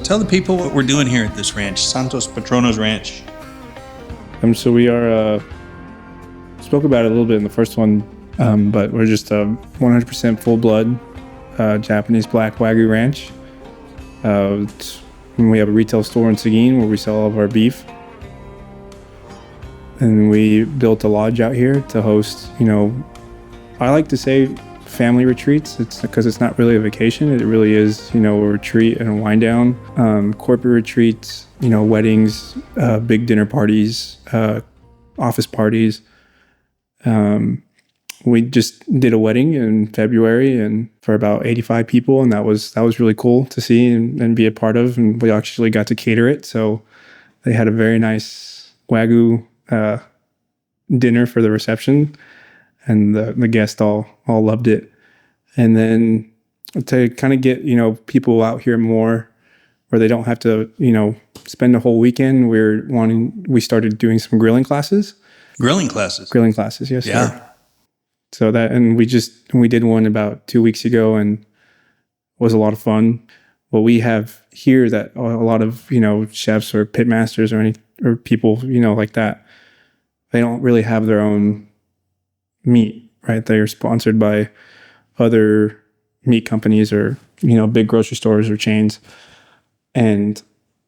tell the people what we're doing here at this ranch, Santos Patronos Ranch. So we are, spoke about it a little bit in the first one, but we're just a 100% full-blood Japanese black Wagyu ranch. We have a retail store in Seguin where we sell all of our beef. And we built a lodge out here to host, I like to say family retreats. It's because it's not really a vacation. It really is, a retreat and a wind down. Corporate retreats, weddings, big dinner parties, office parties. We just did a wedding in February and for about 85 people, and that was really cool to see and be a part of. And we actually got to cater it, so they had a very nice Wagyu dinner for the reception, and the guests all loved it. And then to kind of get people out here more, where they don't have to spend a whole weekend, we started doing some grilling classes. Grilling classes, yes, yeah. Sir. So we did one about 2 weeks ago, and it was a lot of fun. What we have here that a lot of chefs or pit masters or people like that, they don't really have their own meat, right? They are sponsored by other meat companies or big grocery stores or chains. And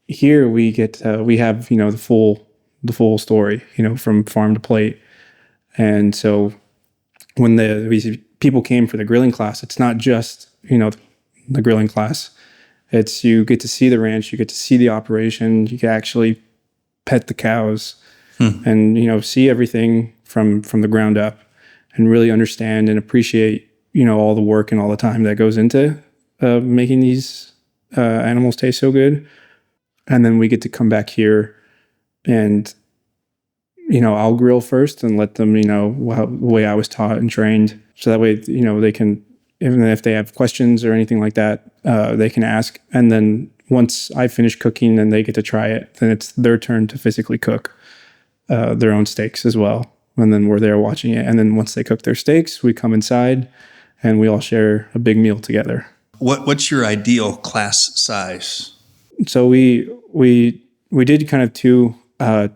here we have the full story, from farm to plate. And so when people came for the grilling class, it's not just the grilling class. It's you get to see the ranch, you get to see the operation, you can actually pet the cows, and see everything from the ground up, and really understand and appreciate all the work and all the time that goes into making these animals taste so good. And then we get to come back here and I'll grill first and let them the way I was taught and trained, so that way they can, even if they have questions or anything like that, they can ask. And then once I finish cooking and they get to try it, then it's their turn to physically cook their own steaks as well. And then we're there watching it. And then once they cook their steaks, we come inside and we all share a big meal together. What's your ideal class size? So we did kind of two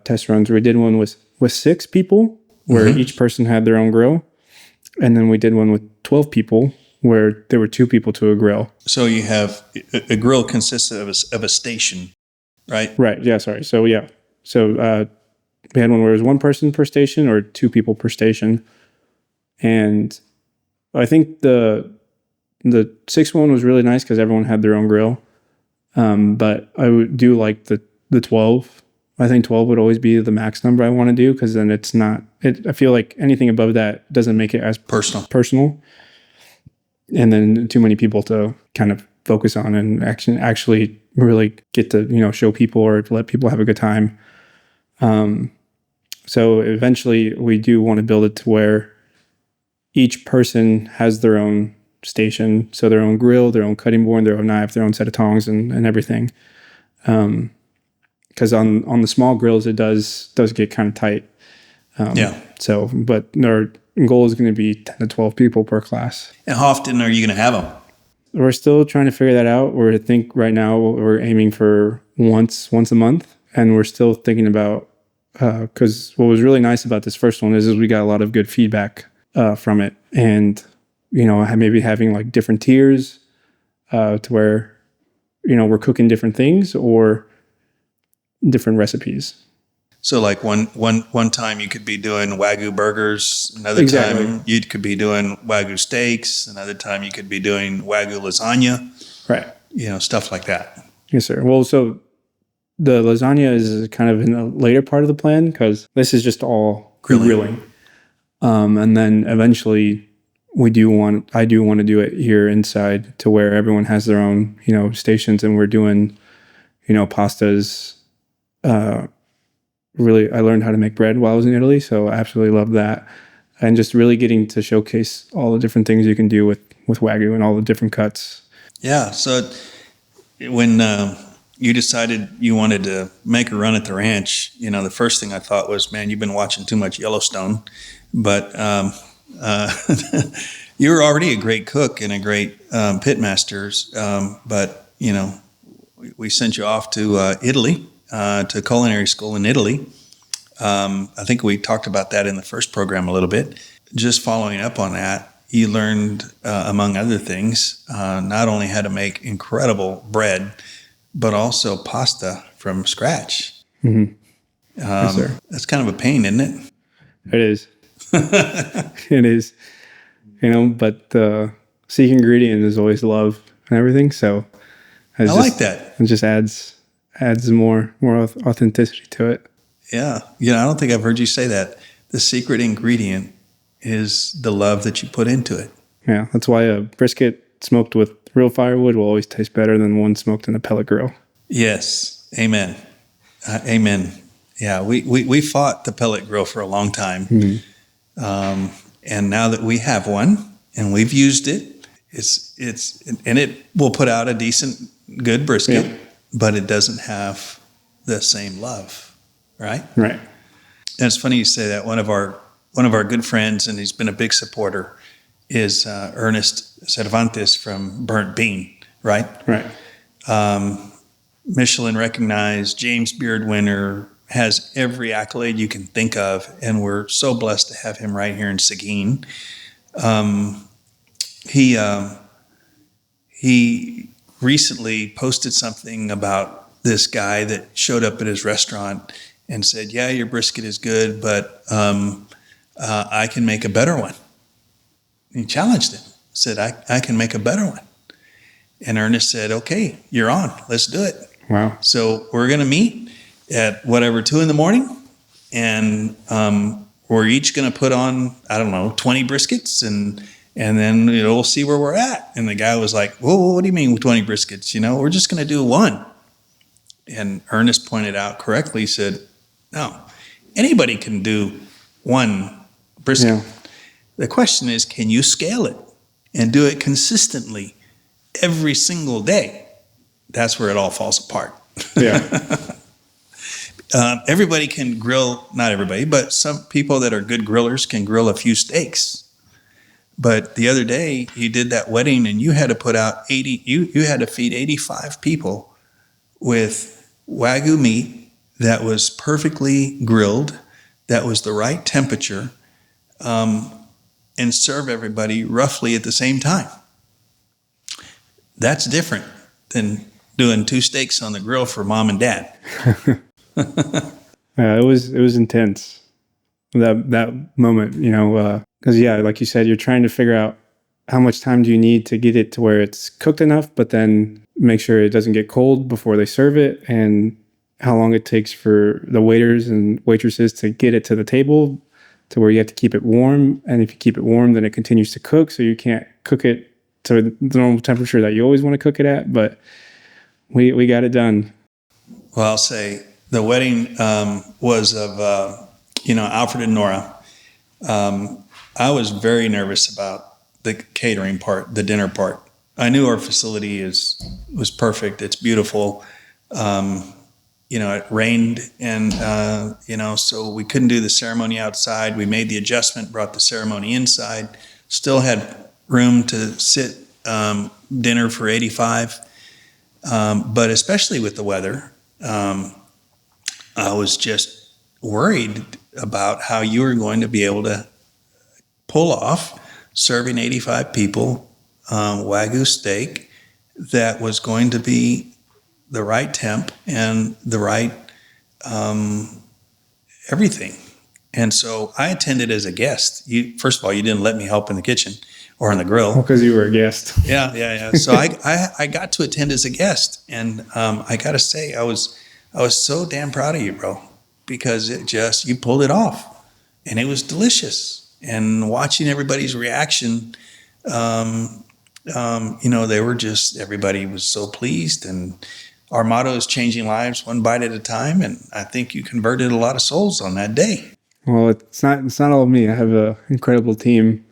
test runs. We did one with 6 people where each person had their own grill. And then we did one with 12 people where there were 2 people to a grill. So you have a grill consists of a station, right? Right. Yeah. Sorry. So yeah. So we had one where it was 1 person per station or 2 people per station. And I think the 6th one was really nice because everyone had their own grill. But I do like the 12. I think 12 would always be the max number I want to do, because then I feel like anything above that doesn't make it as personal. And then too many people to kind of focus on and actually really get to, show people or let people have a good time. So eventually we do want to build it to where each person has their own station. So their own grill, their own cutting board, their own knife, their own set of tongs and everything. Because on the small grills, it does get kind of tight. So, but our goal is going to be 10 to 12 people per class. And how often are you going to have them? We're still trying to figure that out. I think right now we're aiming for once a month, and we're still thinking about, because what was really nice about this first one is we got a lot of good feedback from it, and maybe having like different tiers to where we're cooking different things or different recipes. So like one time you could be doing Wagyu burgers, another time you could be doing Wagyu steaks, another time you could be doing Wagyu lasagna. Right. Stuff like that. Yes, sir. Well, so the lasagna is kind of in the later part of the plan, because this is just all grilling. And then eventually I do want to do it here inside to where everyone has their own, stations, and we're doing, pastas. Really, I learned how to make bread while I was in Italy, so I absolutely love that. And just really getting to showcase all the different things you can do with Wagyu and all the different cuts. Yeah. So when you decided you wanted to make a run at the ranch, the first thing I thought was, man, you've been watching too much Yellowstone. But you were already a great cook and a great pit master. But we sent you off to Italy, to culinary school in Italy. I think we talked about that in the first program a little bit. Just following up on that, you learned, among other things, not only how to make incredible bread, but also pasta from scratch. Mm-hmm. Yes, sir. That's kind of a pain, isn't it? It is. It is. But the secret ingredient is always love and everything. So I like that. It just adds more authenticity to it. Yeah. I don't think I've heard you say that. The secret ingredient is the love that you put into it. Yeah. That's why a brisket smoked with real firewood will always taste better than one smoked in a pellet grill. Yes. Amen. Amen. Yeah. We fought the pellet grill for a long time. Mm-hmm. And now that we have one and we've used it, it will put out a decent, good brisket, but it doesn't have the same love, right? Right. And it's funny you say that. One of our good friends, and he's been a big supporter, is Ernest Cervantes from Burnt Bean, right? Right. Michelin recognized, James Beard winner, has every accolade you can think of, and we're so blessed to have him right here in Seguin. He recently posted something about this guy that showed up at his restaurant and said, "Yeah, your brisket is good, but I can make a better one." He challenged him, said, I can make a better one. And Ernest said, "Okay, you're on. Let's do it." Wow. So we're going to meet at 2 a.m, and we're each going to put on, 20 briskets, and then we'll see where we're at. And the guy was like, "Whoa, what do you mean 20 briskets? We're just going to do one." And Ernest pointed out correctly, said, "No, anybody can do one brisket. Yeah. The question is, can you scale it and do it consistently every single day?" That's where it all falls apart. Yeah. Everybody can grill, not everybody, but some people that are good grillers can grill a few steaks. But the other day you did that wedding and you had to put out 80, you had to feed 85 people with Wagyu meat that was perfectly grilled, that was the right temperature, and serve everybody roughly at the same time. That's different than doing 2 steaks on the grill for mom and dad. It was intense, that moment, because like you said, you're trying to figure out how much time do you need to get it to where it's cooked enough, but then make sure it doesn't get cold before they serve it, and how long it takes for the waiters and waitresses to get it to the table to where you have to keep it warm. And if you keep it warm, then it continues to cook. So you can't cook it to the normal temperature that you always want to cook it at. But we got it done. Well, I'll say the wedding was of, Alfred and Nora. I was very nervous about the catering part, the dinner part. I knew our facility was perfect. It's beautiful. It rained, and, so we couldn't do the ceremony outside. We made the adjustment, brought the ceremony inside, still had room to sit dinner for 85. But especially with the weather, I was just worried about how you were going to be able to pull off serving 85 people Wagyu steak that was going to be the right temp and the right everything. And so I attended as a guest. First of all, you didn't let me help in the kitchen or on the grill. Because you were a guest. Yeah. So I got to attend as a guest, and I got to say I was so damn proud of you, bro, because you pulled it off, and it was delicious. And watching everybody's reaction, everybody was so pleased, and our motto is changing lives one bite at a time, and I think you converted a lot of souls on that day. Well, it's not all of me. I have an incredible team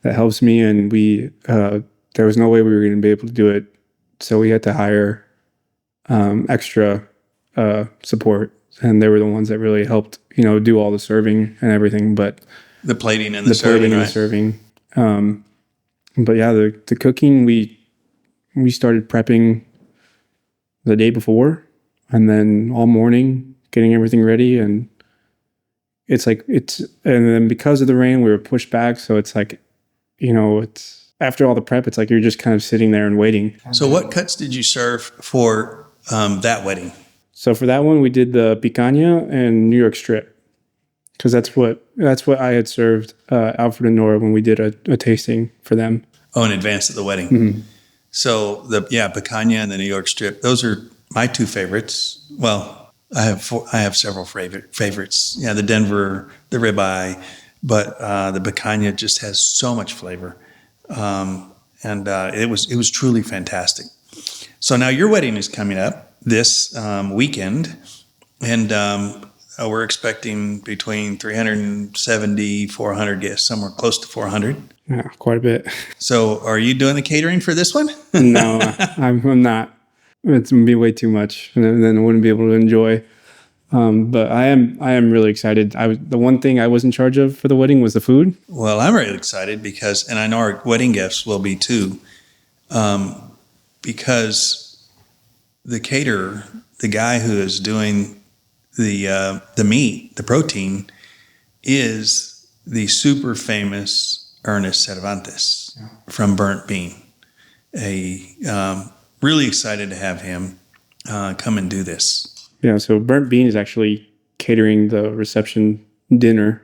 that helps me, and there was no way we were going to be able to do it, so we had to hire extra support, and they were the ones that really helped, do all the serving and everything, but the plating and the serving, and the serving. But yeah, the cooking, we started prepping the day before, and then all morning getting everything ready. And and then because of the rain, we were pushed back. So it's like, it's after all the prep, it's like you're just kind of sitting there and waiting. So what cuts did you serve for that wedding? So for that one, we did the picanha and New York strip, because that's what I had served Alfred and Nora when we did a tasting for them. Oh, in advance of the wedding. Mm-hmm. So picanha and the New York strip, those are my two favorites. Well, I have several favorites. Yeah, the Denver, the ribeye, but the picanha just has so much flavor, and it was truly fantastic. So now your wedding is coming up this weekend, and we're expecting between 370, 400 guests, somewhere close to 400. Yeah, quite a bit. So are you doing the catering for this one? No, I'm not. It's going to be way too much, and then I wouldn't be able to enjoy. But I am really excited. The one thing I was in charge of for the wedding was the food. Well, I'm really excited because, and I know our wedding guests will be too, because the caterer, the guy who is doing the meat, the protein, is the super famous Ernest Cervantes from Burnt Bean. Really excited to have him come and do this. Yeah, so Burnt Bean is actually catering the reception dinner,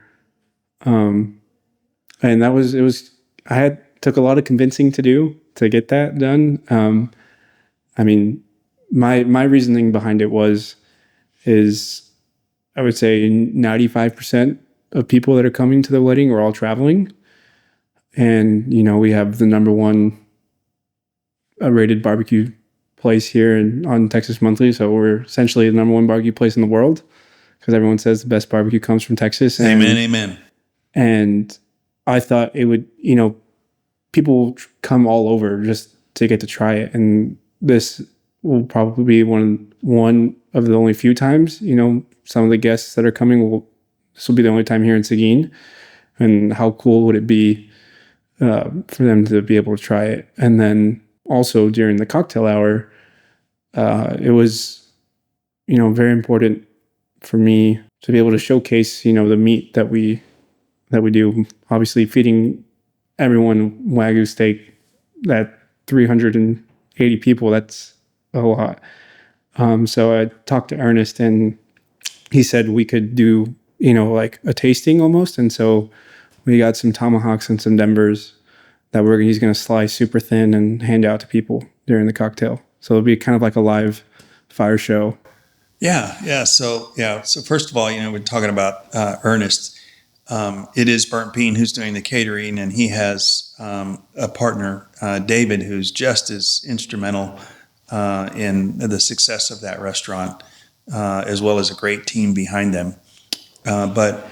and I took a lot of convincing to do to get that done. I mean, my reasoning behind it is I would say 95% of people that are coming to the wedding are all traveling, and we have the number one rated barbecue place here on Texas Monthly, so we're essentially the number one barbecue place in the world because everyone says the best barbecue comes from Texas. Amen. And I thought it would, people come all over just to get to try it, and this will probably be one of the only few times. Some of the guests that are coming this will be the only time here in Seguin, and how cool would it be for them to be able to try it? And then also during the cocktail hour, it was, very important for me to be able to showcase, the meat that we do. Obviously, feeding everyone Wagyu steak, that 380 people, that's a lot. So I talked to Ernest, and he said we could do, like a tasting almost. And so we got some tomahawks and some Denvers that he's going to slice super thin and hand out to people during the cocktail. So it'll be kind of like a live fire show. Yeah. So first of all, we're talking about Ernest. It is Burnt Bean who's doing the catering, and he has a partner, David, who's just as instrumental in the success of that restaurant, as well as a great team behind them. But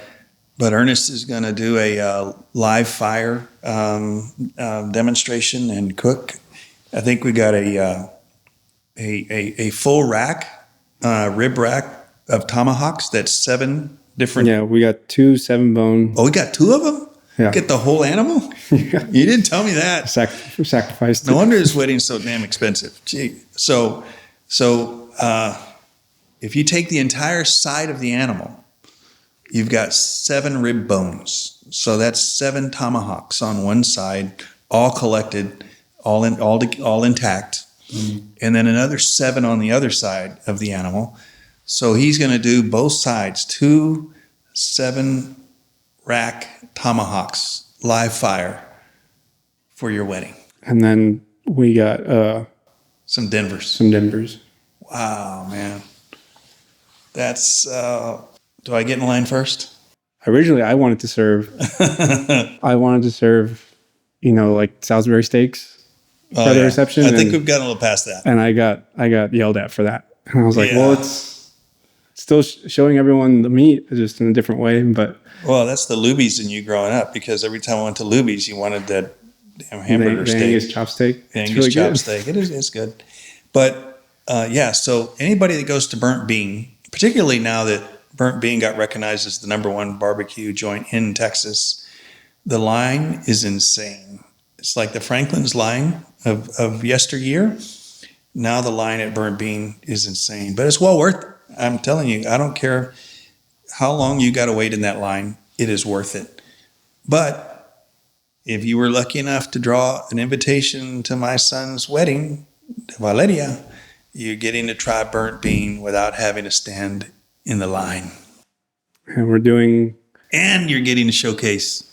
Ernest is going to do a live fire demonstration and cook. I think we got a full rack, rib rack of tomahawks. That's 7 different. Yeah, we got 2 7-bone. Oh, we got 2 of them? Yeah. Get the whole animal? Yeah. You didn't tell me that. Sacrificed. No wonder his wedding's so damn expensive. Gee. So if you take the entire side of the animal, you've got 7 rib bones. So that's 7 tomahawks on one side, all collected, all intact. Mm-hmm. And then another 7 on the other side of the animal. So he's going to do both sides, 2 7-rack tomahawks, live fire for your wedding. And then we got some Denvers. Wow, man. That's, do I get in line first? Originally, I wanted to serve, like Salisbury steaks. For the reception. I think we've gotten a little past that. And I got yelled at for that. And I was like, well, it's still showing everyone the meat, just in a different way. But that's the Luby's in you growing up, because every time I went to Luby's, you wanted that damn hamburger steak. Angus chop steak. The Angus chop steak. It's good. But so anybody that goes to Burnt Bean, particularly now that Burnt Bean got recognized as the number one barbecue joint in Texas, the line is insane. It's like the Franklin's line of yesteryear. Now the line at Burnt Bean is insane, but it's well worth it. I'm telling you, I don't care how long you got to wait in that line. It is worth it. But if you were lucky enough to draw an invitation to my son's wedding, Valeria, you're getting to try Burnt Bean without having to stand in the line. And you're getting to showcase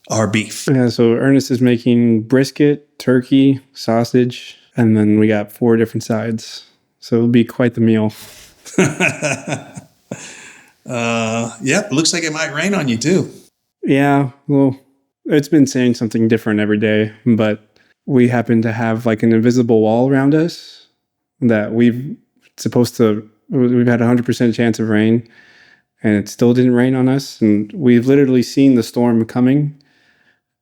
our beef. Yeah, so Ernest is making brisket, turkey, sausage, and then we got 4 different sides. So it'll be quite the meal. Yep, looks like it might rain on you too. Yeah, well, it's been saying something different every day, but we happen to have like an invisible wall around us that we've had a 100% chance of rain, and it still didn't rain on us. And we've literally seen the storm coming.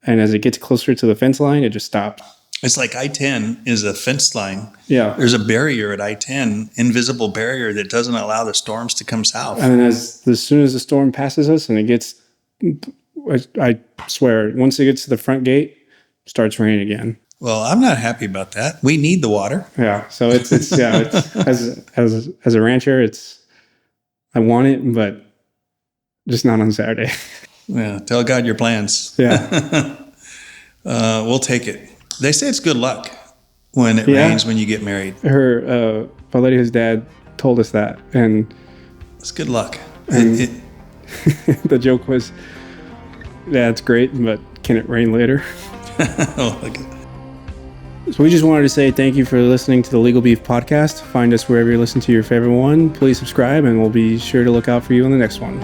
And as it gets closer to the fence line, it just stops. It's like I-10 is a fence line. Yeah. There's a barrier at I-10, invisible barrier that doesn't allow the storms to come south. And as soon as the storm passes us and it gets, I swear, once it gets to the front gate, it starts raining again. Well, I'm not happy about that. We need the water. Yeah. So it's as a rancher, I want it, but just not on Saturday. Yeah. Tell God your plans. Yeah. We'll take it. They say it's good luck when it rains when you get married. Valeria's dad told us that, and it's good luck. And the joke was, yeah, it's great, but can it rain later? Oh, okay. So we just wanted to say thank you for listening to the Legal Beef Podcast. Find us wherever you listen to your favorite one. Please subscribe, and we'll be sure to look out for you on the next one.